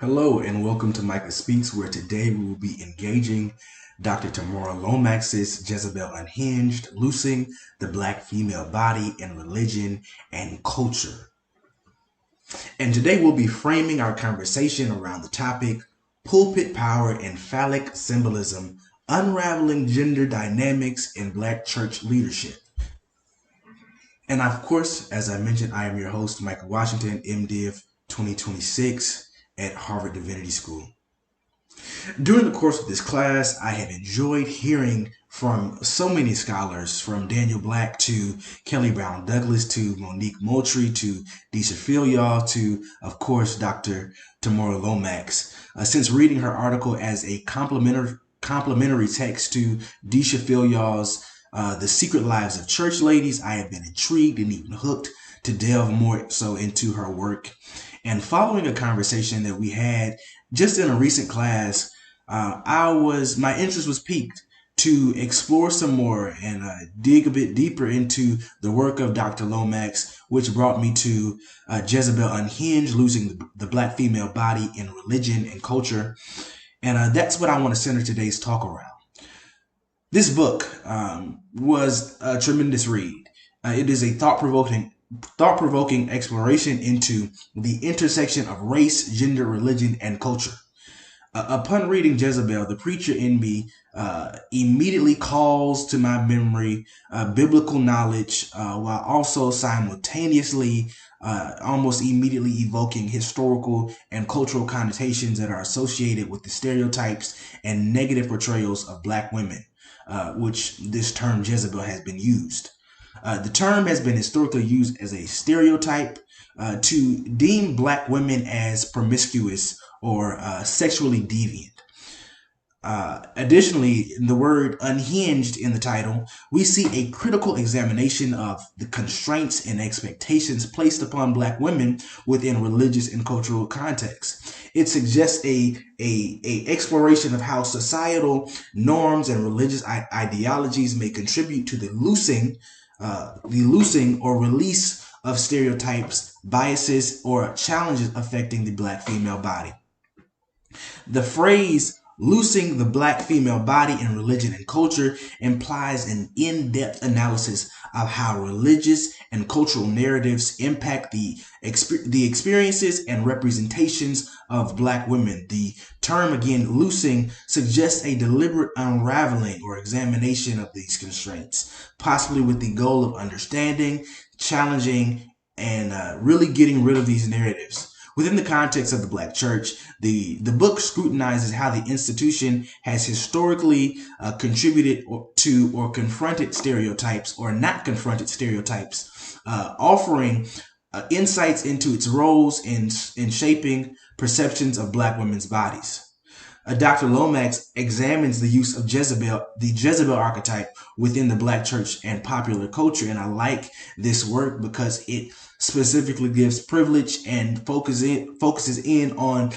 Hello and welcome to Micah Speaks, where today we will be engaging Dr. Tamura Lomax's Jezebel Unhinged, Loosing the Black Female Body in Religion and Culture. And today we'll be framing our conversation around the topic, Pulpit Power and Phallic Symbolism, Unraveling Gender Dynamics in Black Church Leadership. And of course, as I mentioned, I am your host, Micah Washington, MDiv 2026 at Harvard Divinity School. During the course of this class, I have enjoyed hearing from so many scholars, from Daniel Black to Kelly Brown Douglas to Monique Moultrie to Deisha Philyaw to, of course, Dr. Tamura Lomax. Since reading her article as a complementary text to Deisha Philyaw's The Secret Lives of Church Ladies, I have been intrigued and even hooked to delve more so into her work. And following a conversation that we had just in a recent class, my interest was piqued to explore some more and dig a bit deeper into the work of Dr. Lomax, which brought me to Jezebel Unhinged, Losing the Black Female Body in Religion and Culture. And that's what I want to center today's talk around. This book was a tremendous read. It is a thought-provoking exploration into the intersection of race, gender, religion, and culture. Upon reading Jezebel, the preacher in me immediately calls to my memory biblical knowledge, while also simultaneously almost immediately evoking historical and cultural connotations that are associated with the stereotypes and negative portrayals of Black women, which this term Jezebel has been used. The term has been historically used as a stereotype to deem Black women as promiscuous or sexually deviant. Additionally, in the word unhinged in the title, we see a critical examination of the constraints and expectations placed upon Black women within religious and cultural contexts. It suggests a exploration of how societal norms and religious ideologies may contribute to the loosing or release of stereotypes, biases, or challenges affecting the Black female body. The phrase "loosing the Black female body in religion and culture" implies an in-depth analysis of how religious and cultural narratives impact the experiences and representations of Black women. The term, again, loosing, suggests a deliberate unraveling or examination of these constraints, possibly with the goal of understanding, challenging, and really getting rid of these narratives. Within the context of the Black church, the book scrutinizes how the institution has historically contributed to or confronted stereotypes or not confronted stereotypes, offering insights into its roles in shaping perceptions of Black women's bodies. Dr. Lomax examines the use of the Jezebel archetype within the Black church and popular culture, and I like this work because it specifically gives privilege and focuses in on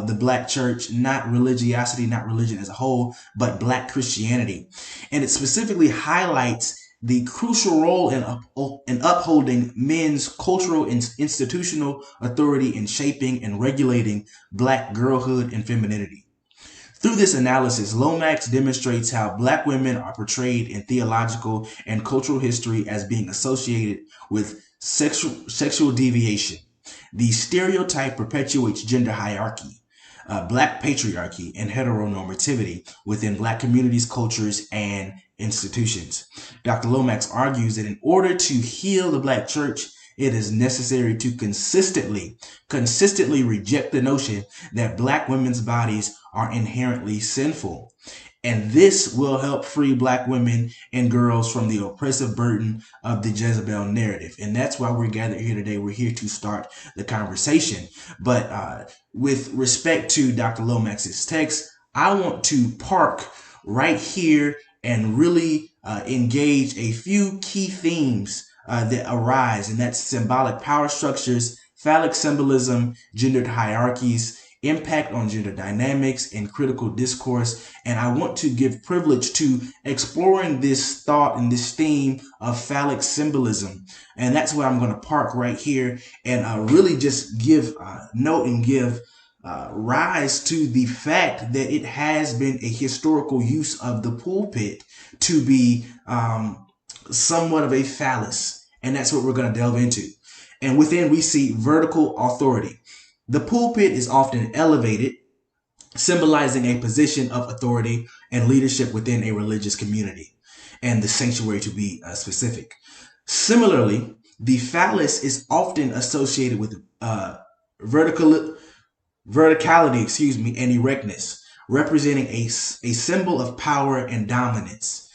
the Black church, not religiosity, not religion as a whole, but Black Christianity. And it specifically highlights the crucial role in upholding men's cultural and institutional authority in shaping and regulating Black girlhood and femininity. Through this analysis, Lomax demonstrates how Black women are portrayed in theological and cultural history as being associated with sexual deviation. The stereotype perpetuates gender hierarchy, Black patriarchy, and heteronormativity within Black communities, cultures, and institutions. Dr. Lomax argues that in order to heal the Black church, it is necessary to consistently reject the notion that Black women's bodies are inherently sinful. And this will help free Black women and girls from the oppressive burden of the Jezebel narrative. And that's why we're gathered here today. We're here to start the conversation. But with respect to Dr. Lomax's text, I want to park right here and really engage a few key themes that arise, and that's symbolic power structures, phallic symbolism, gendered hierarchies, impact on gender dynamics, and critical discourse. And I want to give privilege to exploring this thought and this theme of phallic symbolism. And that's where I'm going to park right here and really just give note and give rise to the fact that it has been a historical use of the pulpit to be somewhat of a phallus. And that's what we're going to delve into. And within, we see vertical authority. The pulpit is often elevated, symbolizing a position of authority and leadership within a religious community, and the sanctuary to be specific. Similarly, the phallus is often associated with verticality, and erectness, representing a symbol of power and dominance.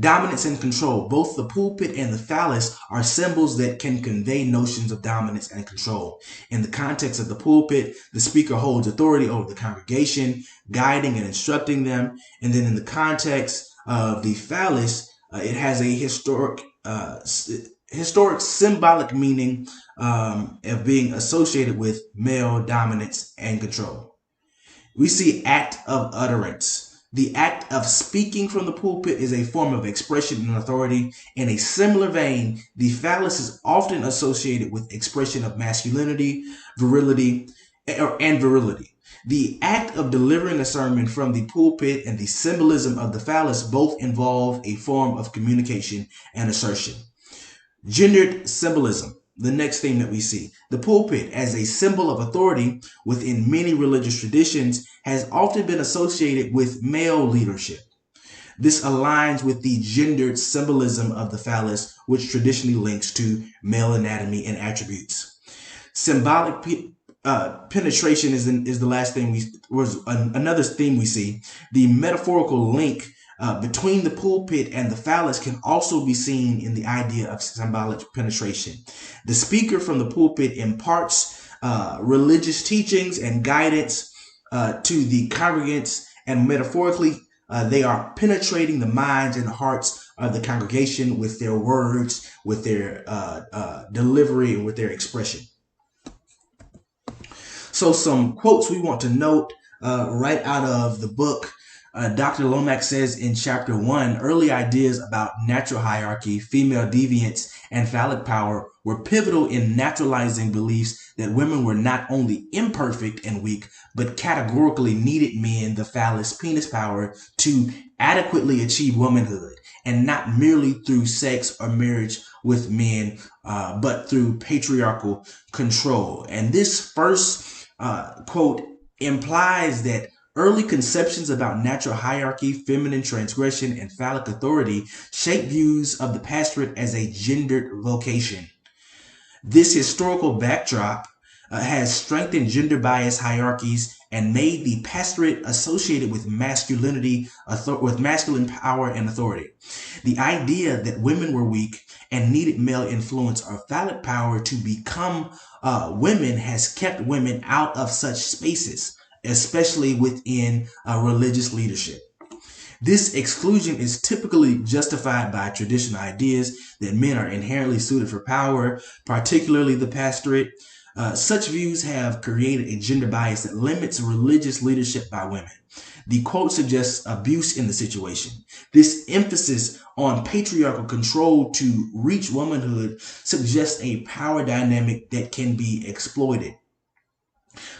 Dominance and control. Both the pulpit and the phallus are symbols that can convey notions of dominance and control. In the context of the pulpit, the speaker holds authority over the congregation, guiding and instructing them. And then in the context of the phallus, it has a historic symbolic meaning of being associated with male dominance and control. We see act of utterance. The act of speaking from the pulpit is a form of expression and authority. In a similar vein, the phallus is often associated with expression of masculinity, virility. The act of delivering a sermon from the pulpit and the symbolism of the phallus both involve a form of communication and assertion. Gendered symbolism. The next theme that we see. The pulpit, as a symbol of authority within many religious traditions, has often been associated with male leadership. This aligns with the gendered symbolism of the phallus, which traditionally links to male anatomy and attributes. Symbolic penetration is the last thing another theme we see. The metaphorical link between the pulpit and the phallus can also be seen in the idea of symbolic penetration. The speaker from the pulpit imparts religious teachings and guidance to the congregants, and metaphorically, they are penetrating the minds and hearts of the congregation with their words, with their delivery, and with their expression. So some quotes we want to note right out of the book. Dr. Lomax says in chapter 1, early ideas about natural hierarchy, female deviance, and phallic power were pivotal in naturalizing beliefs that women were not only imperfect and weak, but categorically needed men, the phallus, penis power, to adequately achieve womanhood, and not merely through sex or marriage with men, but through patriarchal control. And this first quote implies that early conceptions about natural hierarchy, feminine transgression, and phallic authority shape views of the pastorate as a gendered vocation. This historical backdrop has strengthened gender bias hierarchies and made the pastorate associated with masculinity, with masculine power and authority. The idea that women were weak and needed male influence or phallic power to become women has kept women out of such spaces, especially within religious leadership. This exclusion is typically justified by traditional ideas that men are inherently suited for power, particularly the pastorate. Such views have created a gender bias that limits religious leadership by women. The quote suggests abuse in the situation. This emphasis on patriarchal control to reach womanhood suggests a power dynamic that can be exploited.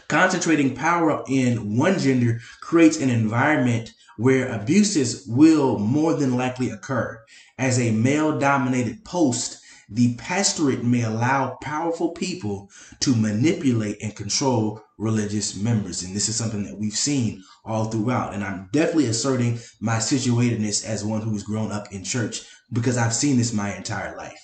Concentrating power in one gender creates an environment where abuses will more than likely occur. As a male-dominated post, the pastorate may allow powerful people to manipulate and control religious members. And this is something that we've seen all throughout. And I'm definitely asserting my situatedness as one who's grown up in church, because I've seen this my entire life.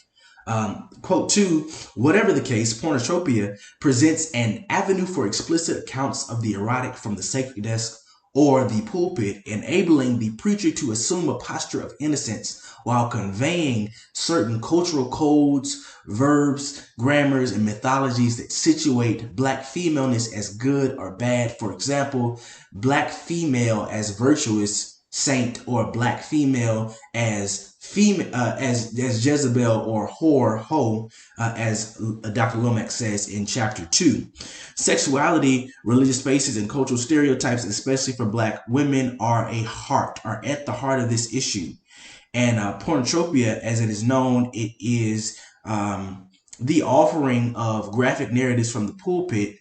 Quote 2, whatever the case, pornotropia presents an avenue for explicit accounts of the erotic from the sacred desk or the pulpit, enabling the preacher to assume a posture of innocence while conveying certain cultural codes, verbs, grammars, and mythologies that situate Black femaleness as good or bad. For example, Black female as virtuous, saint, or Black female as Jezebel or whore, hoe, as Dr. Lomax says in chapter 2. Sexuality, religious spaces, and cultural stereotypes, especially for Black women, are at the heart of this issue. And pornotropia, as it is known, it is the offering of graphic narratives from the pulpit,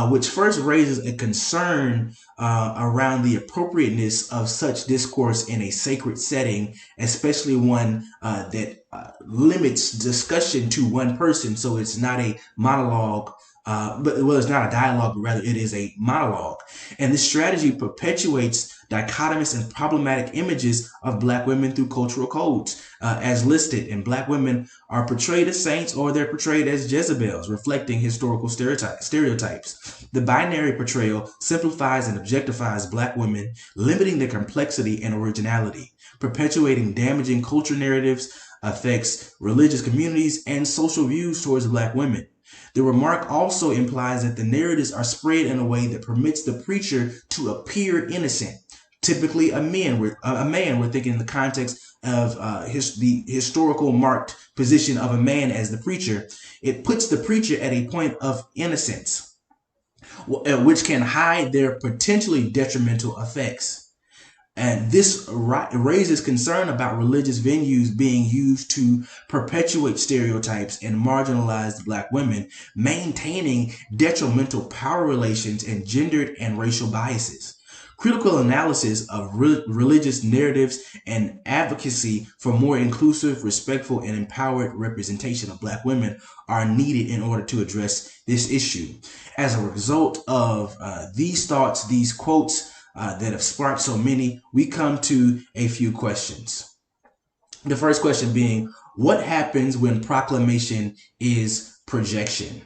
which first raises a concern around the appropriateness of such discourse in a sacred setting, especially one that limits discussion to one person. So it's not a monologue, it's not a dialogue, but rather it is a monologue. And this strategy perpetuates dichotomous and problematic images of black women through cultural codes, as listed. And black women are portrayed as saints or they're portrayed as Jezebels, reflecting historical stereotypes. The binary portrayal simplifies and objectifies black women, limiting their complexity and originality, perpetuating damaging culture narratives, affects religious communities and social views towards black women. The remark also implies that the narratives are spread in a way that permits the preacher to appear innocent. Typically, a man, we're thinking in the context of the historical marked position of a man as the preacher. It puts the preacher at a point of innocence, which can hide their potentially detrimental effects. And this raises concern about religious venues being used to perpetuate stereotypes and marginalize black women, maintaining detrimental power relations and gendered and racial biases. Critical analysis of religious narratives and advocacy for more inclusive, respectful, and empowered representation of black women are needed in order to address this issue. As a result of these thoughts, these quotes, that have sparked so many, we come to a few questions. The first question being, what happens when proclamation is projection?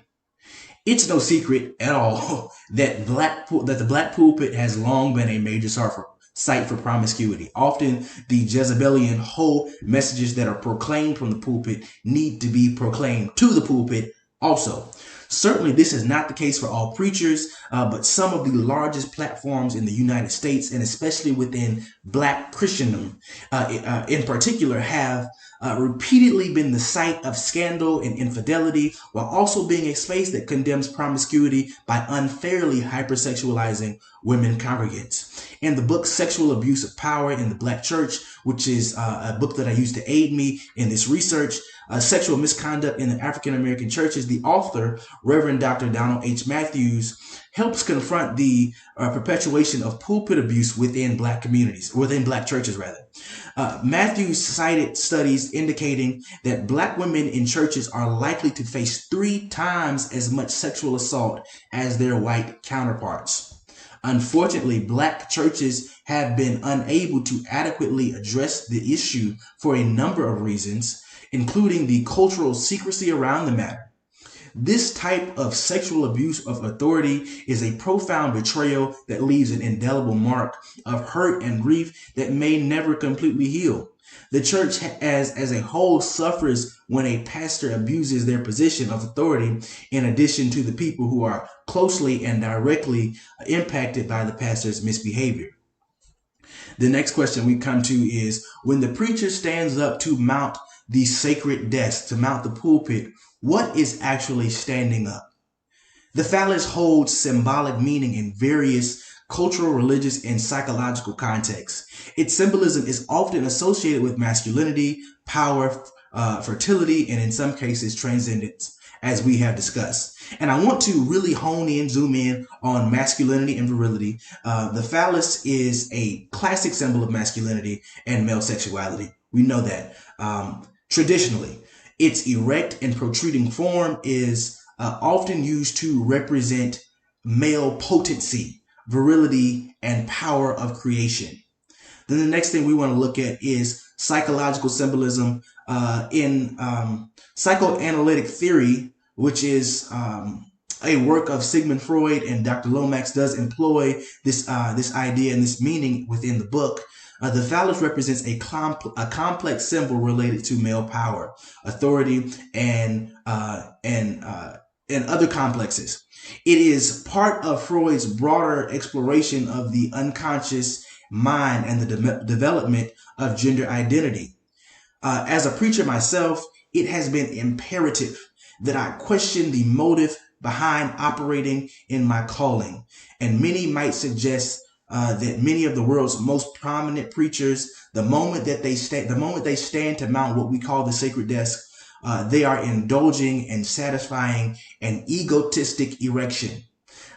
It's no secret at all that the black pulpit has long been a major site for promiscuity. Often the Jezebelian whole messages that are proclaimed from the pulpit need to be proclaimed to the pulpit also. Certainly, this is not the case for all preachers, but some of the largest platforms in the United States, and especially within black Christendom in particular, have repeatedly been the site of scandal and infidelity, while also being a space that condemns promiscuity by unfairly hypersexualizing women congregants. In the book Sexual Abuse of Power in the Black Church, which is a book that I used to aid me in this research, Sexual Misconduct in the African American Churches, the author, Reverend Dr. Donald H. Matthews, helps confront the perpetuation of pulpit abuse within black communities, within black churches rather. Matthews cited studies indicating that black women in churches are likely to face 3 times as much sexual assault as their white counterparts. Unfortunately, black churches have been unable to adequately address the issue for a number of reasons, including the cultural secrecy around the matter. This type of sexual abuse of authority is a profound betrayal that leaves an indelible mark of hurt and grief that may never completely heal. The church as a whole suffers when a pastor abuses their position of authority, in addition to the people who are closely and directly impacted by the pastor's misbehavior. The next question we come to is, when the preacher stands up to mount the sacred desk, to mount the pulpit, what is actually standing up? The phallus holds symbolic meaning in various cultural, religious, and psychological contexts. Its symbolism is often associated with masculinity, power, fertility, and in some cases, transcendence, as we have discussed. And I want to really zoom in on masculinity and virility. The phallus is a classic symbol of masculinity and male sexuality. We know that. Traditionally, its erect and protruding form is often used to represent male potency, virility, and power of creation. Then the next thing we want to look at is psychological symbolism in psychoanalytic theory, which is a work of Sigmund Freud, and Dr. Lomax does employ this idea and this meaning within the book. The phallus represents a complex symbol related to male power, authority, and other complexes. It is part of Freud's broader exploration of the unconscious mind and the development of gender identity. As a preacher myself, it has been imperative that I question the motive behind operating in my calling. And many might suggest that many of the world's most prominent preachers, the moment they stand to mount what we call the sacred desk, They are indulging and satisfying an egotistic erection.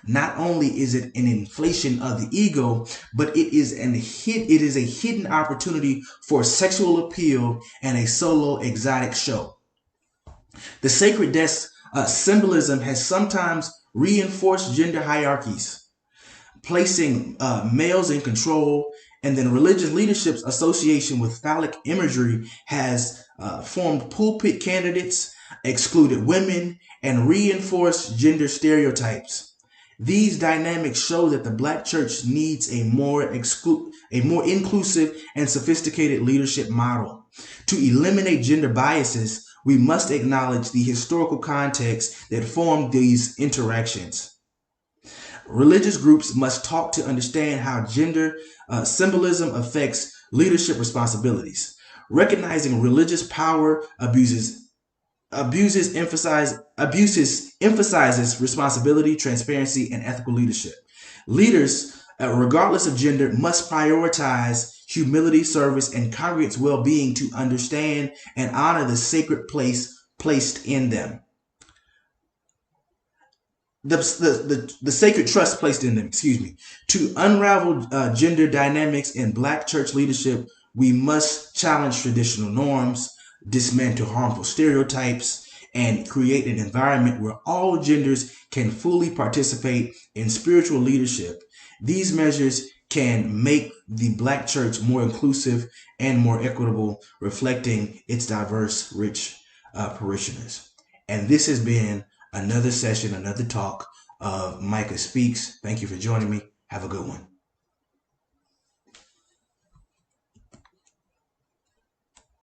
Not only is it an inflation of the ego, but it is a hidden opportunity for sexual appeal and a solo exotic show. The sacred desk symbolism has sometimes reinforced gender hierarchies, placing males in control, and then religious leadership's association with phallic imagery has formed pulpit candidates, excluded women, and reinforced gender stereotypes. These dynamics show that the Black church needs a more inclusive and sophisticated leadership model. To eliminate gender biases, we must acknowledge the historical context that formed these interactions. Religious groups must talk to understand how gender symbolism affects leadership responsibilities. Recognizing religious power emphasizes responsibility, transparency, and ethical leadership. Leaders, regardless of gender, must prioritize humility, service, and congregants' well-being to understand and honor the sacred place placed in them. The sacred trust placed in them, To unravel gender dynamics in Black church leadership, we must challenge traditional norms, dismantle harmful stereotypes, and create an environment where all genders can fully participate in spiritual leadership. These measures can make the Black church more inclusive and more equitable, reflecting its diverse, rich parishioners. And this has been another session, another talk of Micah Speaks. Thank you for joining me. Have a good one.